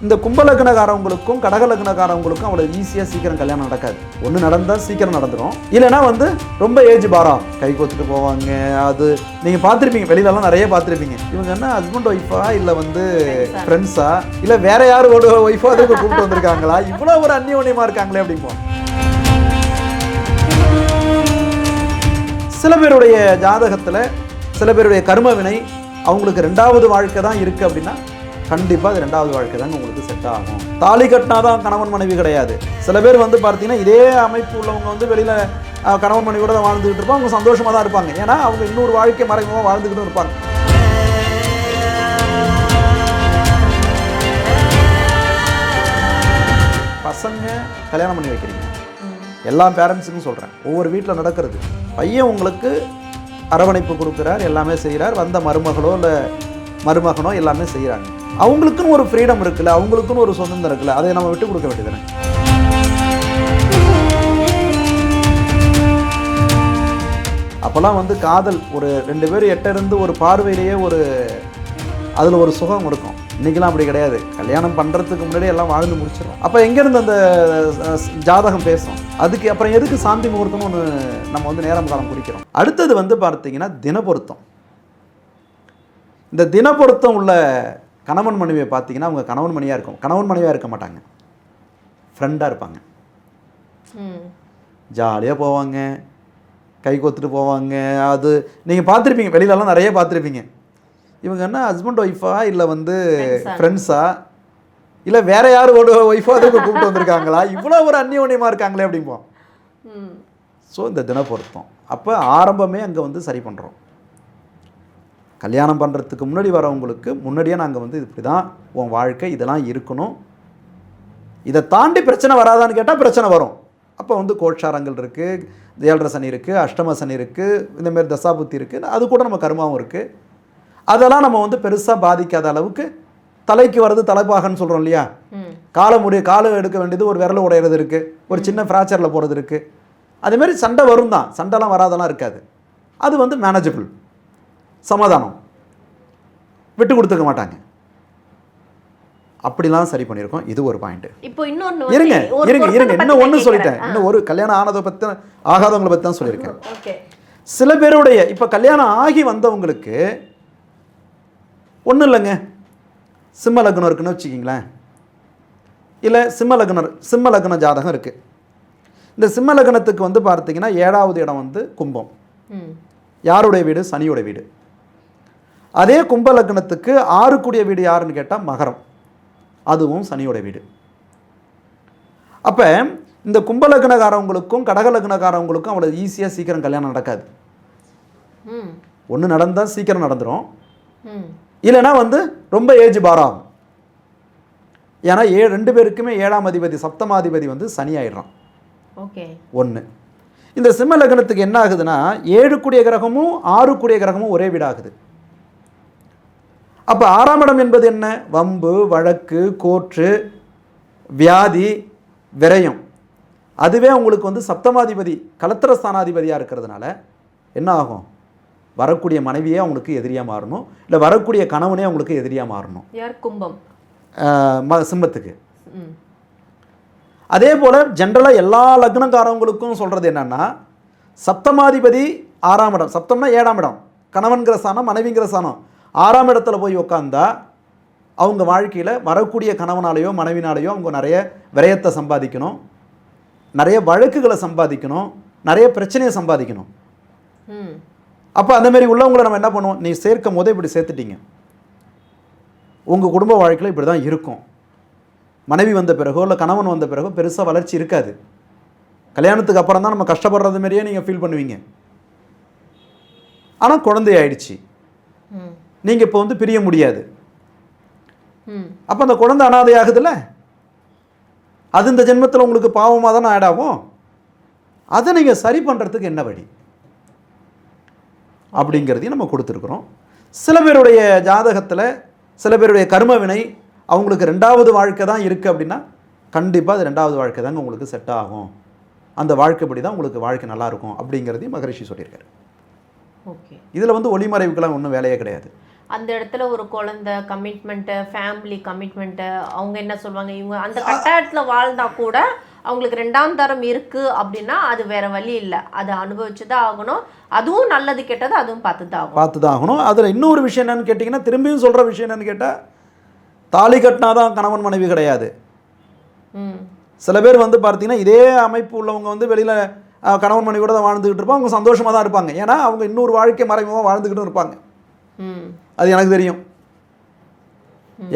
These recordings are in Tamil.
இந்த கும்பலக்னக்காரவங்களுக்கும் கடகலக்னக்காரவங்களுக்கும் அவ்வளோ ஈஸியாக சீக்கிரம் கல்யாணம் நடக்காது. ஒன்று நடந்தால் சீக்கிரம் நடந்துடும், இல்லைனா ரொம்ப ஏஜ் பாரம் கை கோத்துட்டு போவாங்க. அது நீங்கள் பார்த்துருப்பீங்க, வெளியிலலாம் நிறைய பார்த்துருப்பீங்க. இவங்க என்ன ஹஸ்பண்ட் ஒய்ஃபா இல்லை ஃப்ரெண்ட்ஸா இல்லை வேற யாரோட ஒய்ஃபோ அதுக்கு கூப்பிட்டு வந்திருக்காங்களா, இவ்வளோ ஒரு அந்நியோன்யமாக இருக்காங்களே அப்படிம்போம். சில பேருடைய ஜாதகத்தில் சில பேருடைய கர்ம வினை அவங்களுக்கு 2வது வாழ்க்கை தான் இருக்குது அப்படின்னா கண்டிப்பாக அது 2வது வாழ்க்கை தாங்க உங்களுக்கு செட் ஆகும். தாலி கட்டினா தான் கணவன் மனைவி கிடையாது. சில பேர் பார்த்தீங்கன்னா இதே அமைப்பு உள்ளவங்க வெளியில் கணவன் மனைவியோட தான் வாழ்ந்துக்கிட்டு இருப்பாங்க. அவங்க சந்தோஷமாக தான் இருப்பாங்க. ஏன்னா அவங்க இன்னொரு வாழ்க்கை மறைமுகமாக வாழ்ந்துக்கிட்டு இருப்பாங்க. பசங்க கல்யாணம் பண்ணி வைக்கிறீங்க, எல்லா பேரண்ட்ஸுக்கும் சொல்கிறேன், ஒவ்வொரு வீட்டில் நடக்கிறது. பையன் உங்களுக்கு அரவணைப்பு கொடுக்குறார், எல்லாமே செய்கிறார், வந்த மருமகளோ இல்லை மருமகனோ எல்லாமே செய்கிறாங்க. அவங்களுக்குன்னு ஒரு ஃப்ரீடம் இருக்குல்ல, அவங்களுக்குன்னு ஒரு சுதந்திரம் இருக்குல்ல, அதை நம்ம விட்டு கொடுக்க வேண்டியதுதானே. அப்போல்லாம் காதல் ஒரு 2 பேர் எட்ட ஒரு பார்வையிலேயே அதில் ஒரு சுகம் இருக்கும். இன்றைக்கெல்லாம் அப்படி கிடையாது. கல்யாணம் பண்ணுறதுக்கு முன்னாடியே எல்லாம் வாழ்ந்து முடிச்சிடும். அப்போ எங்கேருந்து அந்த ஜாதகம் பேசும்? அதுக்கு அப்புறம் எதுக்கு சாந்தி முகூர்த்தம்னு ஒன்று நம்ம நேரம் காலம் குறிக்கிறோம். அடுத்தது பார்த்தீங்கன்னா தினப்பொருத்தம். இந்த தினப்பொருத்தம் உள்ள கணவன் மனைவியை பார்த்தீங்கன்னா அவங்க கணவன் மனைவியாக இருக்க மாட்டாங்க, ஃப்ரெண்டாக இருப்பாங்க. ஜாலியாக போவாங்க, கை கோத்துட்டு போவாங்க. அது நீங்கள் பார்த்துருப்பீங்க, வெளியிலலாம் நிறைய பார்த்துருப்பீங்க. இவங்க என்ன ஹஸ்பண்ட் ஒய்ஃபா இல்லை ஃப்ரெண்ட்ஸா இல்லை வேற யாரோட ஒய்ஃபோ அதுக்கு கூப்பிட்டு வந்திருக்காங்களா, இவ்வளோ ஒரு அந்நியோன்யமாக இருக்காங்களே அப்படிம்போம். ஸோ இந்த தினப்பொருத்தம் அப்போ ஆரம்பமே அங்கே சரி பண்ணுறோம். கல்யாணம் பண்ணுறதுக்கு முன்னாடி வரவங்களுக்கு முன்னாடியே நாங்கள் இப்படி தான் உன் வாழ்க்கை, இதெல்லாம் இருக்கணும், இதை தாண்டி பிரச்சனை வராதான்னு கேட்டால் பிரச்சனை வரும். அப்போ கோட்சாரங்கள் இருக்குது, 7.5 சனி இருக்குது, அஷ்டம சனி இருக்குது, இந்தமாரி தசாபுத்தி இருக்குது, அது கூட நம்ம கர்மாவும் இருக்குது. அதெல்லாம் நம்ம பெருசாக பாதிக்காத அளவுக்கு தலைக்கு வர்றது தலைப்பாகன்னு சொல்கிறோம் இல்லையா, காலை எடுக்க வேண்டியது ஒரு விரல் உடையிறது இருக்குது, ஒரு சின்ன ஃப்ராக்சரில் போகிறது இருக்குது. அதேமாரி சண்டை வரும் தான், சண்டைலாம் வராதெல்லாம் இருக்காது. அது மேனேஜபிள், சமாதானம், விட்டு கொடுத்துக்க மாட்டாங்க. அப்படிலாம் சரி பண்ணியிருக்கோம். இது ஒரு பாயிண்ட். இப்போ இன்னொன்று இருங்க இன்னும் ஒன்று சொல்லிட்டேன். இன்னும் ஒரு கல்யாணம் ஆனதை பற்றி ஆகாதவங்களை பற்றி தான் சொல்லியிருக்கேன். சில பேருடைய இப்போ கல்யாணம் ஆகி வந்தவங்களுக்கு ஒன்றும் இல்லைங்க, சிம்ம லக்னம் இருக்குன்னு வச்சுக்கிங்களேன், இல்லை சிம்ம லக்ன ஜாதகம் இருக்குது. இந்த சிம்ம லக்னத்துக்கு பார்த்தீங்கன்னா 7வது இடம் கும்பம். யாருடைய வீடு? சனியோட வீடு. அதே கும்ப லக்னத்துக்கு 6 வீடு யாருன்னு கேட்டால் மகரம், அதுவும் சனியோட வீடு. அப்போ இந்த கும்ப லக்னக்காரவங்களுக்கும் கடக லக்னக்காரவங்களுக்கும் அவ்வளோ ஈஸியாக சீக்கிரம் கல்யாணம் நடக்காது. ஒன்று நடந்தால் சீக்கிரம் நடந்துடும், இல்லைனா ரொம்ப ஏஜ் பாரம். ஏன்னா 2 பேருக்குமே 7ஆம் அதிபதி சப்தமாதிபதி சனி ஆயிடுறான். ஒன்று. இந்த சிம்ம லக்னத்துக்கு என்ன ஆகுதுன்னா 7 கிரகமும் 6 கிரகமும் ஒரே வீடாகுது. அப்போ 6ஆம் இடம் என்பது என்ன? வம்பு, வழக்கு, கோர்ட்டு, வியாதி, விரயம். அதுவே உங்களுக்கு சப்தமாதிபதி கலத்திரஸ்தானாதிபதியாக இருக்கிறதுனால என்ன ஆகும்? வரக்கூடிய மனைவியே அவங்களுக்கு எதிரியாக மாறணும், இல்லை வரக்கூடிய கணவனே அவங்களுக்கு எதிரியாக மாறணும். யார்? கும்பம், சிம்மத்துக்கு. அதே போல் ஜென்ரலாக எல்லா லக்னக்காரவங்களுக்கும் சொல்கிறது என்னென்னா, சப்தமாதிபதி 6ஆம் இடம், சப்தம்னா 7ஆம் இடம், கணவன்கிற ஸ்தானம், மனைவிங்கிற ஸ்தானம், 6ஆம் இடத்துல போய் உட்காந்தா அவங்க வாழ்க்கையில் வரக்கூடிய கணவனாலேயோ மனைவினாலேயோ அவங்க நிறைய விரயத்தை சம்பாதிக்கணும், நிறைய வழக்குகளை சம்பாதிக்கணும், நிறைய பிரச்சனையை சம்பாதிக்கணும். அப்போ அந்தமாரி உள்ளவங்களை நம்ம என்ன பண்ணுவோம்? நீ சேர்க்கும் போதே இப்படி சேர்த்துட்டீங்க, உங்கள் குடும்ப வாழ்க்கையில் இப்படி தான் இருக்கும். மனைவி வந்த பிறகோ இல்லை கணவன் வந்த பிறகோ பெருசாக வளர்ச்சி இருக்காது. கல்யாணத்துக்கு அப்புறம் தான் நம்ம கஷ்டப்படுறது மாதிரியே நீங்கள் ஃபீல் பண்ணுவீங்க. ஆனால் குழந்தை ஆயிடுச்சு, நீங்கள் இப்போ பிரிய முடியாது. அப்போ அந்த குழந்தை அனாதை ஆகுதுல்ல, அது இந்த ஜென்மத்தில் உங்களுக்கு பாவமாக தானே ஆடாகும். அதை நீங்கள் சரி பண்ணுறதுக்கு என்ன வழி அப்படிங்கிறதையும் நம்ம கொடுத்துருக்குறோம். சில பேருடைய ஜாதகத்தில் சில பேருடைய கர்ம வினை அவங்களுக்கு 2வது வாழ்க்கை தான் இருக்குது அப்படின்னா கண்டிப்பாக அது 2வது வாழ்க்கை தாங்க உங்களுக்கு செட் ஆகும். அந்த வாழ்க்கைப்படி தான் உங்களுக்கு வாழ்க்கை நல்லாயிருக்கும் அப்படிங்கிறதையும் மகரிஷி சொல்லியிருக்காரு. ஓகே. இதில் ஒளிமறைவுக்கெல்லாம் ஒன்றும் வேலையே கிடையாது. அந்த இடத்துல ஒரு குழந்தை கமிட்மெண்ட்டு, ஃபேமிலி கமிட்மெண்ட்டு, அவங்க என்ன சொல்லுவாங்க, இவங்க அந்த கட்டாயத்தில் வாழ்ந்தா கூட அவங்களுக்கு 2ஆம் தரம் இருக்குது அப்படின்னா அது வேற வழி இல்லை, அதை அனுபவிச்சு தான் ஆகணும். அதுவும் நல்லது கெட்டது அதுவும் பார்த்து தான் ஆகணும். அதில் இன்னொரு விஷயம் என்னன்னு கேட்டிங்கன்னா, திரும்பியும் சொல்கிற விஷயம் என்னன்னு கேட்டால், தாலி கட்டினாதான் கணவன் மனைவி கிடையாது. சில பேர் வந்து பார்த்தீங்கன்னா இதே அமைப்பு உள்ளவங்க வந்து வெளியில் கணவன் மனைவி கூட தான் வாழ்ந்துக்கிட்டு இருப்பாங்க, அவங்க சந்தோஷமாக தான் இருப்பாங்க. ஏன்னா அவங்க இன்னொரு வாழ்க்கை மறைமுகமாக வாழ்ந்துக்கிட்டும் இருப்பாங்க. அது எனக்கு தெரியும்,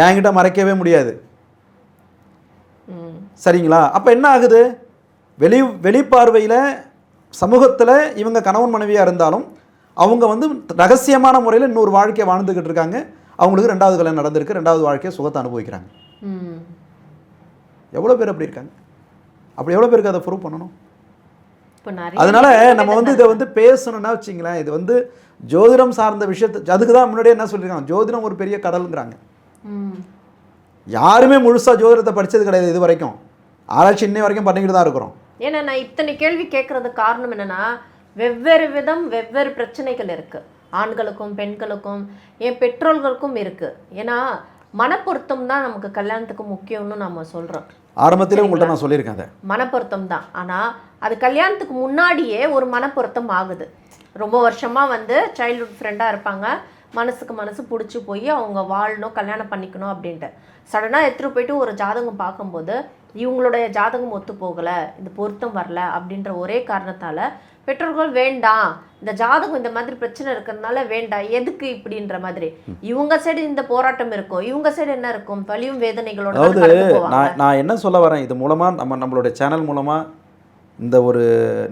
என்கிட்ட மறைக்கவே முடியாது. சரிங்களா? அப்போ என்ன ஆகுது, வெளிப்பார்வையில் சமூகத்தில் இவங்க கணவன் மனைவியாக இருந்தாலும் அவங்க வந்து ரகசியமான முறையில் இன்னொரு வாழ்க்கையை வாழ்ந்துக்கிட்டு இருக்காங்க. அவங்களுக்கு 2வது கல்யாணம் நடந்திருக்கு, 2வது வாழ்க்கையை சுகத்தை அனுபவிக்கிறாங்க. எவ்வளோ பேர் அப்படி இருக்காங்க? அப்படி எவ்வளோ பேருக்கு அதை ப்ரூவ் பண்ணணும்? அதனால நம்ம வந்து இதை வந்து பேசணும்னா வச்சிங்களேன், இது வந்து ஜோதிடம் சார்ந்த விஷயத்தை, அதுக்கு தான் முன்னாடியே என்ன சொல்லியிருக்காங்க, ஜோதிடம் ஒரு பெரிய கடலுங்கிறாங்க. யாருமே முழுசாக ஜோதிடத்தை படித்தது கிடையாது இது வரைக்கும், ஆராய்ச்சி இன்னை வரைக்கும் பண்ணிக்கிட்டு தான் இருக்கிறோம். ஏன்னா நான் இத்தனை கேள்வி கேட்கறதுக்கு காரணம் என்னன்னா, வெவ்வேறு விதம் வெவ்வேறு பிரச்சனைகள் இருக்குது, ஆண்களுக்கும் பெண்களுக்கும் என் பெற்றோர்களுக்கும் இருக்குது. ஏன்னா மனப்பொருத்தம் தான் நமக்கு கல்யாணத்துக்கு முக்கியம்னு நம்ம சொல்கிறோம். ஆரம்பத்திலே உங்கள்கிட்ட நான் சொல்லியிருக்கேன், அதை மனப்பொருத்தம் தான். ஆனால் அது கல்யாணத்துக்கு முன்னாடியே ஒரு மனப்பொருத்தம் ஆகுது. ரொம்ப வருஷமாக வந்து சைல்ட்ஹுட் ஃப்ரெண்டாக இருப்பாங்க, மனசுக்கு மனசு பிடிச்சி போய் அவங்க வாழணும், கல்யாணம் பண்ணிக்கணும் அப்படின்ட்டு. சடனாக எடுத்துகிட்டு போயிட்டு ஒரு ஜாதகம் பார்க்கும்போது இவங்களுடைய ஜாதகம் ஒத்து போகலை, இந்த பொருத்தம் வரல அப்படின்ற ஒரே காரணத்தால் பெற்றோர்கள் வேண்டாம், இந்த ஜாதகம் இந்த மாதிரி பிரச்சனை இருக்கிறதுனால வேண்டாம், எதுக்கு இப்படின்ற மாதிரி இவங்க சைடு இந்த போராட்டம் இருக்கும், இவங்க சைடு என்ன இருக்கும், வலியும் வேதனைகளோட. அதாவது நான் என்ன சொல்ல வரேன், இது மூலமாக நம்மளுடைய சேனல் மூலமாக இந்த ஒரு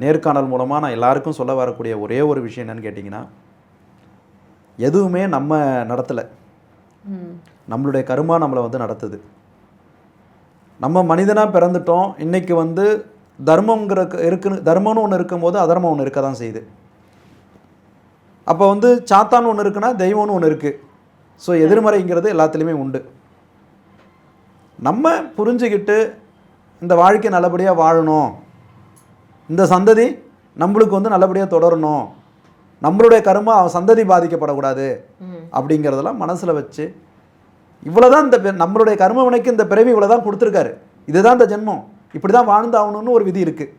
நேர்காணல் மூலமாக நான் எல்லாருக்கும் சொல்ல வரக்கூடிய ஒரே ஒரு விஷயம் என்னன்னு கேட்டிங்கன்னா, எதுவுமே நம்ம நடத்தலை, நம்மளுடைய கர்மா நம்மளை வந்து நடத்துது. நம்ம மனிதனாக பிறந்துட்டோம், இன்றைக்கி வந்து தர்மங்கிற இருக்குன்னு, தர்மம்னு ஒன்று இருக்கும்போது அதர்மம் ஒன்று இருக்க தான் செய்யுது. அப்போ வந்து சாத்தான்னு ஒன்று இருக்குன்னா தெய்வம்னு ஒன்று இருக்குது. ஸோ எதிர்மறைங்கிறது எல்லாத்துலேயுமே உண்டு. நம்ம புரிஞ்சுக்கிட்டு இந்த வாழ்க்கை நல்லபடியாக வாழணும், இந்த சந்ததி நம்மளுக்கு வந்து நல்லபடியாக தொடரணும், நம்மளுடைய கர்மா சந்ததி பாதிக்கப்படக்கூடாது அப்படிங்கிறதெல்லாம் மனசில் வச்சு, இவ்வளோதான் இந்த நம்மளுடைய கர்ம வினைக்கு இந்த பிறவி இவ்வளோதான் கொடுத்துருக்காரு, இதுதான் இந்த ஜென்மம், இப்படி தான் வாழ்ந்தாகணும்னு ஒரு விதி இருக்குது,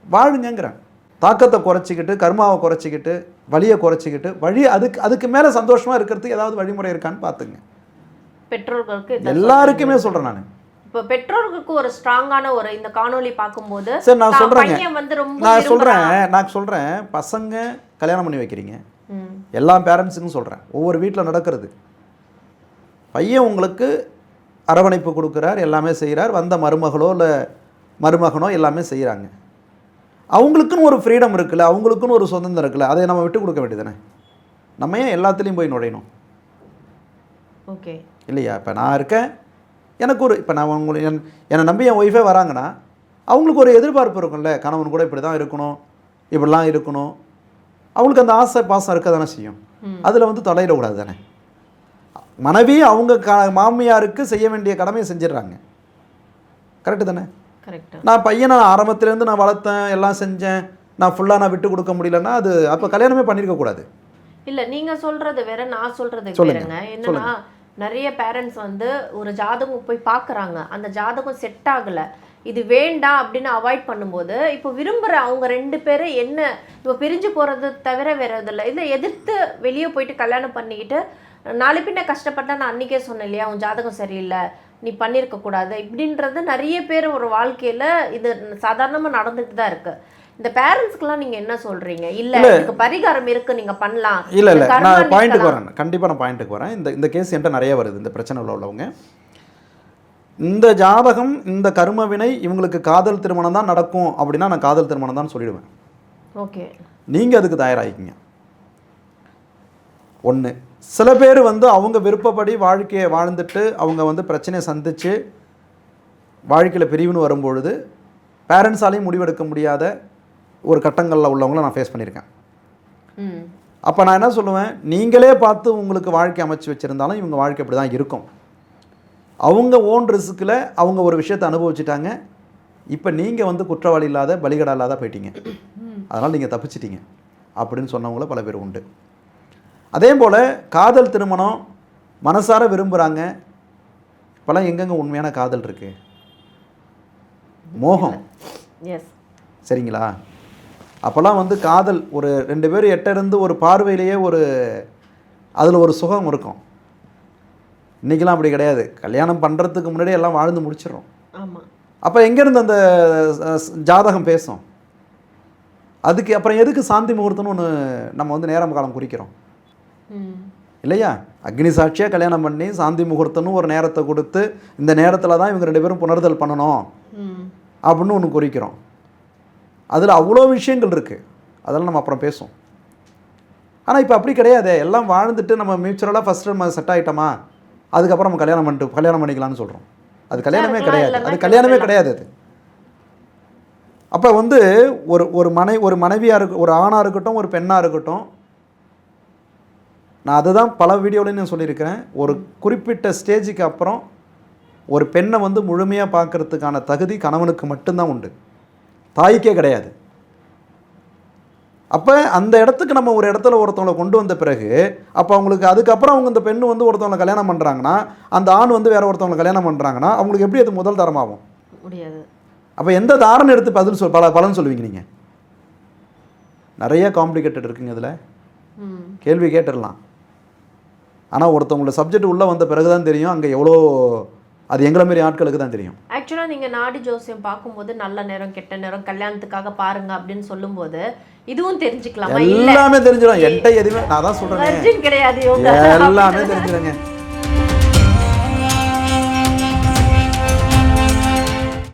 வாழுங்கிறேன். தாக்கத்தை குறைச்சிக்கிட்டு, கர்மாவை குறைச்சிக்கிட்டு, வழியை குறைச்சிக்கிட்டு, வழி அதுக்கு மேலே சந்தோஷமாக இருக்கிறதுக்கு ஏதாவது வழிமுறை இருக்கான்னு பார்த்துங்க. பெற்றோர்களுக்கு எல்லாருக்குமே சொல்கிறேன் நான். இப்போ பெற்றோர்களுக்கு ஒரு ஸ்ட்ராங்கான ஒரு இந்த காணொலி பார்க்கும்போது சரி நான் சொல்கிறேன், நான் சொல்கிறேன் பசங்க கல்யாணம் பண்ணி வைக்கிறீங்க, எல்லா பேரண்ட்ஸுக்கும் சொல்கிறேன், ஒவ்வொரு வீட்டில் நடக்கிறது. பையன் உங்களுக்கு அரவணைப்பு கொடுக்குறார், எல்லாமே செய்கிறார், வந்த மருமகளோ இல்லை மருமகனோ எல்லாமே செய்கிறாங்க. அவங்களுக்குன்னு ஒரு ஃப்ரீடம் இருக்குல்ல, அவங்களுக்குன்னு ஒரு சுதந்திரம் இருக்குல்ல, அதை நம்ம விட்டு கொடுக்க வேண்டியதானே. நம்ம ஏன் எல்லாத்துலேயும் போய் நுழையணும்? ஓகே இல்லையா? இப்போ நான் இருக்கேன், எனக்கு ஒரு, இப்போ நான் என்னை நம்பி என் ஒய்ஃபே வராங்கன்னா அவங்களுக்கு ஒரு எதிர்பார்ப்பு இருக்கும்ல, கணவன் கூட இப்படி தான் இருக்கணும், இப்படிலாம் இருக்கணும், அவங்களுக்கு அந்த ஆசை பாசம் இருக்க தானே செய்யும். அதில் வந்து தலையிடக்கூடாது தானே. மனைவி அவங்க மாமியாருக்கு செய்ய வேண்டிய கடமையை செஞ்சிடறாங்க, கரெக்டு தானே? நான் பையனை ஆரம்பத்துலேருந்து நான் வளர்த்தேன், எல்லாம் செஞ்சேன், நான் ஃபுல்லாக நான் விட்டு கொடுக்க முடியலன்னா அது அப்போ கல்யாணமே பண்ணியிருக்கக்கூடாது. இல்லை நீங்கள் சொல்கிறது வேற, நான் சொல்கிறது வேறங்க. என்னன்னா நிறைய பேரண்ட்ஸ் வந்து ஒரு ஜாதகம் போய் பார்க்குறாங்க, அந்த ஜாதகம் செட் ஆகலை, இது வேண்டாம் அப்படின்னு அவாய்ட் பண்ணும்போது இப்போ விரும்புகிற அவங்க 2 பேரும் என்ன இப்போ பிரிஞ்சு போகிறது தவிர வேறு இதில்லை, இதை எதிர்த்து வெளியே போயிட்டு கல்யாணம் பண்ணிக்கிட்டு நாளை பின்ன கஷ்டப்பட்டா, நான் அன்றைக்கே சொன்னேன் இல்லையா, உன் ஜாதகம் சரியில்லை, நீ பண்ணியிருக்கக்கூடாது இப்படின்றது நிறைய பேர் ஒரு வாழ்க்கையில் இது சாதாரணமாக நடந்துட்டு தான் இருக்குது. இந்த பேரண்ட்ஸ்க்குலாம் நீங்கள் என்ன சொல்கிறீங்க? இல்லை இதுக்கு பரிகாரம் இருக்குது, நீங்கள் பண்ணலாம். இல்லை நான் பாயிண்ட்டுக்கு வரேன், கண்டிப்பாக நான் பாயிண்ட்டுக்கு வரேன். இந்த கேஸ் என்கிட்ட நிறைய வருது, இந்த பிரச்சனை உள்ளவங்க. இந்த ஜாதகம் இந்த கர்ம வினை இவங்களுக்கு காதல் திருமணம் தான் நடக்கும் அப்படின்னா நான் காதல் திருமணம் தான் சொல்லிடுவேன். ஓகே, நீங்கள் அதுக்கு தயாராகிக்கிங்க. ஒன்று, சில பேர் வந்து அவங்க விருப்பப்படி வாழ்க்கையை வாழ்ந்துட்டு அவங்க வந்து பிரச்சனையை சந்தித்து வாழ்க்கையில் பிரிவுன்னு வரும்பொழுது பேரண்ட்ஸாலையும் முடிவெடுக்க முடியாத ஒரு கட்டங்களில் உள்ளவங்கள நான் ஃபேஸ் பண்ணியிருக்கேன். அப்போ நான் என்ன சொல்லுவேன், நீங்களே பார்த்து உங்களுக்கு வாழ்க்கை அமைச்சு வச்சுருந்தாலும் இவங்க வாழ்க்கை அப்படி தான் இருக்கும். அவங்க ஓன் ரிஸ்கில் அவங்க ஒரு விஷயத்தை அனுபவிச்சுட்டாங்க, இப்போ நீங்கள் வந்து குற்றவாளி இல்லாத பலிகடா இல்லாத போயிட்டீங்க, அதனால் நீங்கள் தப்பிச்சிட்டீங்க அப்படின்னு சொன்னவங்கள பல பேர் உண்டு. அதே போல் காதல் திருமணம் மனசார விரும்புகிறாங்க. இப்போலாம் எங்கெங்க உண்மையான காதல் இருக்குது? மோகம். எஸ். சரிங்களா? அப்போல்லாம் வந்து காதல் ஒரு 2 பேர் எட்ட இருந்து ஒரு பார்வையிலேயே அதில் ஒரு சுகம் இருக்கும். இன்றைக்கெலாம் அப்படி கிடையாது. கல்யாணம் பண்ணுறதுக்கு முன்னாடியே எல்லாம் வாழ்ந்து முடிச்சிடறோம். ஆமாம். அப்போ எங்கேருந்து அந்த ஜாதகம் பேசும்? அதுக்கு அப்புறம் எதுக்கு சாந்தி முகூர்த்தம்னு ஒன்று நம்ம வந்து நேரம் காலம் குறிக்கிறோம் இல்லையா? அக்னி சாட்சியாக கல்யாணம் பண்ணி சாந்தி முகூர்த்தம்னு ஒரு நேரத்தை கொடுத்து இந்த நேரத்தில் தான் இவங்க 2 பேரும் புணர்தல் பண்ணணும் அப்படின்னு ஒன்று குறிக்கிறோம். அதில் அவ்வளோ விஷயங்கள் இருக்குது. அதெல்லாம் நம்ம அப்புறம் பேசுவோம். ஆனால் இப்போ அப்படி கிடையாது. எல்லாம் வாழ்ந்துட்டு நம்ம மியூச்சுவலாக ஃபஸ்ட்டு நம்ம செட் ஆகிட்டோமா, அதுக்கப்புறம் நம்ம கல்யாணம் பண்ணிக்கலாம்னு சொல்கிறோம். அது கல்யாணமே கிடையாது. அது கல்யாணமே கிடையாது. அது அப்போ வந்து ஒரு மனைவியாக ஒரு ஆணாக இருக்கட்டும், ஒரு பெண்ணாக இருக்கட்டும், நான் அதுதான் பல வீடியோலையும் நான் சொல்லியிருக்கிறேன். ஒரு குறிப்பிட்ட ஸ்டேஜுக்கு அப்புறம் ஒரு பெண்ணை வந்து முழுமையாக பார்க்கறதுக்கான தகுதி கணவனுக்கு மட்டும்தான் உண்டு, தாய்க்கே கிடையாது. அப்போ அந்த இடத்துக்கு நம்ம ஒரு இடத்துல ஒருத்தவங்களை கொண்டு வந்த பிறகு அப்போ அவங்களுக்கு அதுக்கப்புறம் அவங்க இந்த பெண்ணு வந்து ஒருத்தவங்களை கல்யாணம் பண்ணுறாங்கன்னா, அந்த ஆண் வந்து வேற ஒருத்தவங்களை கல்யாணம் பண்ணுறாங்கன்னா அவங்களுக்கு எப்படி அது முதல் தரமாகும்? முடியாது. அப்போ எந்த தாரணை எடுத்து பலன் சொல்லுவீங்க நீங்கள்? நிறைய காம்ப்ளிகேட்டட் இருக்குங்க இதில். கேள்வி கேட்டுடலாம். ஆனால் ஒருத்தவங்களோட சப்ஜெக்ட் உள்ளே வந்த பிறகு தான் தெரியும் அங்கே எவ்வளோ, அது எங்களை மாரி ஆட்களுக்கு தான் தெரியும். ஆக்சுவலாக நீங்கள் நாடி ஜோசியம் பார்க்கும்போது நல்ல நேரம் கெட்ட நேரம் கல்யாணத்துக்காக பாருங்க அப்படின்னு சொல்லும்போது இதுவும் தெரிஞ்சுக்கலாம். எல்லாமே தெரிஞ்சிடும். என்கிட்ட எதுவுமே நான் தான் சொல்கிறேன், கிடையாது, எல்லாமே தெரிஞ்சிடுங்க.